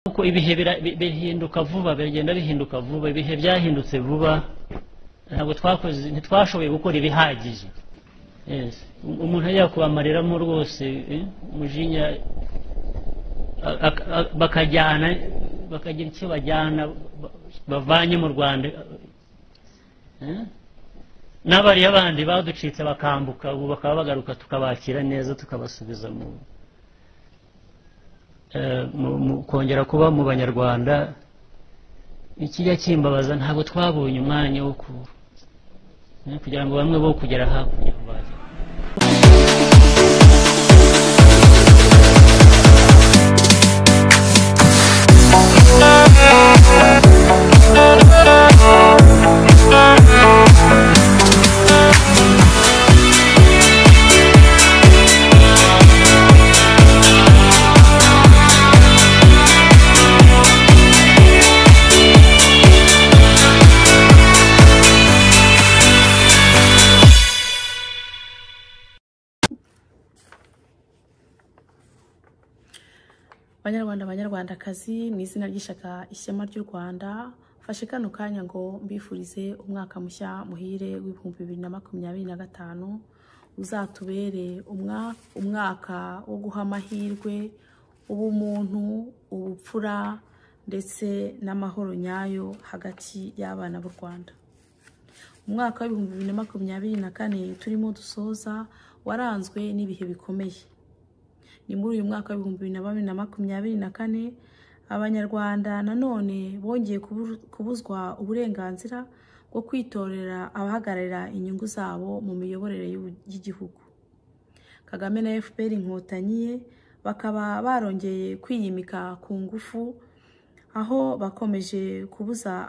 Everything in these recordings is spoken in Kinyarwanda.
uko ibihe bihinduka vuba, bigenda bihinduka vuba, ibihe byahindutse vuba, ntabwo ntitwashoboye gukora ibihagije. Umuntu ajya kubamareramo rwose umujinya, bakajyana bakagira icyo bajyana bavanye mu Rwanda, n'abariya bandi baducitse bakambuka ubu bakaba bagaruka tukabakira neza tukabasubiza mu kongera kuba mu Banyarwanda. Ikijya kimbabaza ntabwo twabonye umwanya wo kugira ngo bamwe bo kugera hakurya baje. Banyarwandakazi, mu izina ry'ishyaka Ishema ry'u Rwanda, fashe kano kanya ngo mbifurize umwaka mushya muhire w'ibihumbi 2025 uzatubere umwaka wo guha amahirwe, ubumuntu, ubupfura ndetse n'amahoro nyayo hagati y'abana b'u Rwanda. Umwaka w'ibihumbi 2024 turimo dusoza waranzwe n'ibihe bikomeye. Ni muri uyu mwaka w'ibihumbi 2024 Abanyarwanda nanone bongeye kubuzwa uburenganzira bwo kwitorera abahagararira inyungu zabo mu miyoborere y'igihugu. Kagame na FPR Inkotanyi bakaba barongeye kwiyimika ku ngufu, aho bakomeje kubuza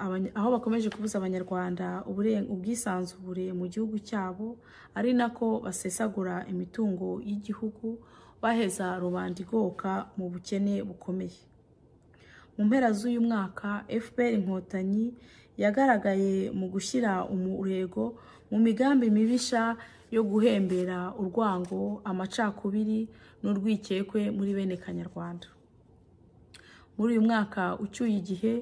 Abanyarwanda ubwisanzure mu gihugu cyabo, ari nako basesagura imitungo y'igihugu, baheza rubanda igoka mu bukene bukomeye. Mu mpera z'uyu mwaka FPR Inkotanyi yagaragaye mu gushyira umurego mu migambi mibisha yo guhembera urwango, amacakubiri n'urwikekwe muri bene Kanyarwanda. Muri uyu mwaka ucyuye igihe,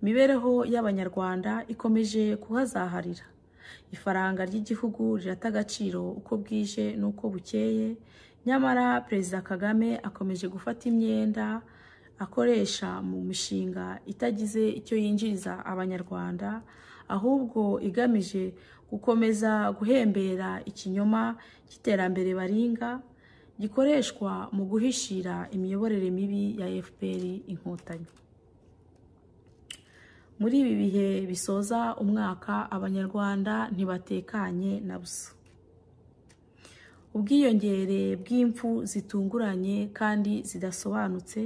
imibereho y'Abanyarwanda ikomeje kuhazaharira. Ifaranga ry'igihugu rirata agaciro uko bwije n'uko bukeye, nyamara Perezida Kagame akomeje gufata imyenda akoresha mu mishinga itagize icyo yinjiriza Abanyarwanda, ahubwo igamije gukomeza guhembera ikinyoma cy'iterambere baringa, gikoreshwa mu guhishira imiyoborere mibi ya FPR Inkotanyi. Muri ibi bihe bisoza umwaka, Abanyarwanda ntibatekanye na busa. Ubwiyongere bw'impfu zitunguranye kandi zidasobanutse,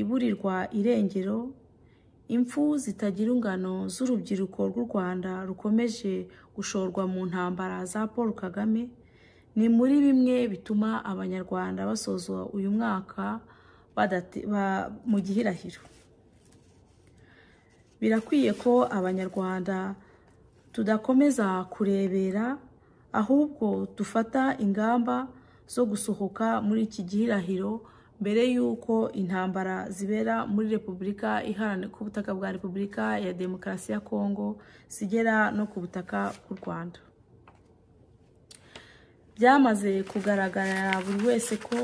iburirwa irengero, impfu zitagira ingano z'urubyiruko rw'u Rwanda rukomeje gushorwa mu ntambara za Paul Kagame, ni muri bimwe bituma Abanyarwanda basozwa uyu mwaka mu gihirahiro. Birakwiye ko Abanyarwanda tudakomeza kurebera, ahubwo dufata ingamba zo gusohoka muri iki gihirahiro mbere y'uko intambara zibera muri Repubulika Iharanira ku butaka bwa Repubulika ya Demokarasi ya Kongo zigera no ku butaka bw'u Rwanda. Byamaze kugaragara buri wese ko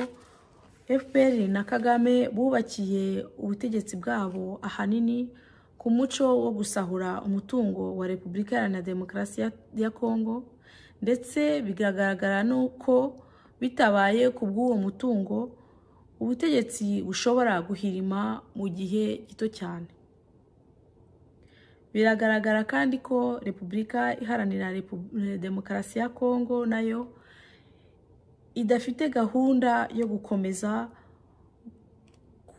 FPR na Kagame bubakiye ubutegetsi bwabo ahanini ku muco wo gusahura umutungo wa Repubulika Iharanira Demokarasi ya Kongo, ndetse bigaragara nuko bitabaye ku bw'uwo mutungo ubutegetsi bushobora guhirima mu gihe gito cyane. Biragaragara kandi ko Repubulika Iharanira Demokarasi ya Kongo nayo idafite gahunda yo gukomeza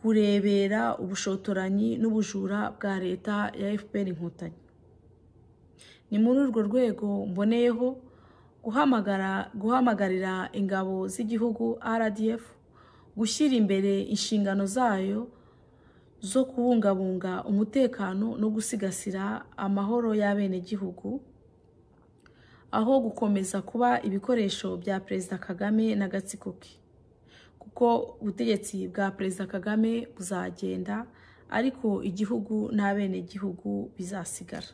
kurebera ubushotoranyi n'ubujura bwa leta ya FPR Inkotanyi. Ni muri urwo rwego mboneyeho guhamagarira ingabo z'igihugu RDF gushyira imbere inshingano zayo zo kubungabunga umutekano no gusigasira amahoro y'abenegihugu, aho gukomeza kuba ibikoresho bya Perezida Kagame n'agatsiko ke, kuko ubutegetsi bwa Perezida Kagame buzagenda ariko igihugu n'abenegihugu bizasigara.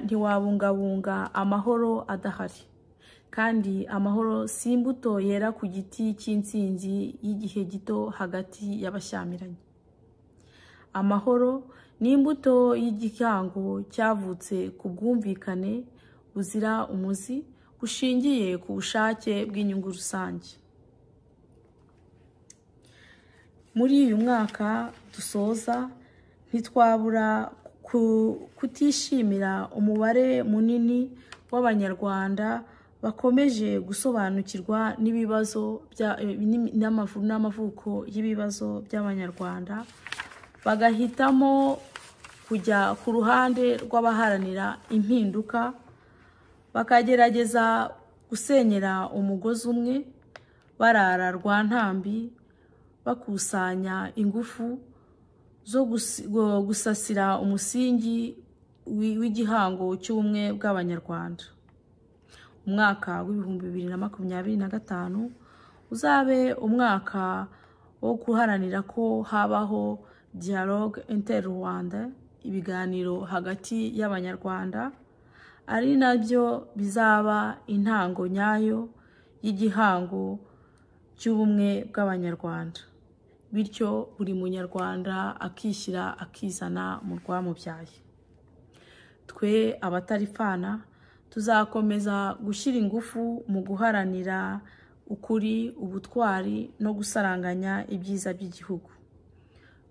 Ntiwabungabunga amahoro adahari, kandi amahoro si imbuto yera ku giti cy'intsinzi y'igihe gito hagati y'abashyamiranye. Amahoro ni imbuto y'igihango cyavutse ku bwumvikane buzira umuzi bushingiye ku bushake bw'inyungu rusange. Muri uyu mwaka dusoza, ntitwabura kutishimira umubare munini w'Abanyarwanda bakomeje gusobanukirwa n'ibibazo n'amavuko y'ibibazo by'Abanyarwanda, bagahitamo kujya ku ruhande rw'abaharanira impinduka, bakagerageza gusenyera umugozi umwe, barara rwantambi, bakusanya ingufu zo gusasira umusingi w'igihango cy'ubumwe bw'Abanyarwanda. Umwaka w'ibihumbi 2025 uzabe umwaka wo guharanira ko habaho dialogue inter-Rwanda, ibiganiro hagati y'Abanyarwanda, ari nabyo bizaba intango nyayo y'igihango cy'ubumwe bw'Abanyarwanda. Bityo buri munyarwanda akishyira akizana mu rwamubyaye. Twe abatarifana tuzakomeza gushyira ingufu mu guharanira ukuri, ubutwari no gusaranganya ibyiza by'igihugu,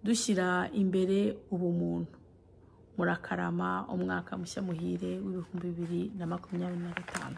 dushyira imbere ubumuntu. Murakarama, umwaka mushya muhire w'ibihumbi 2025.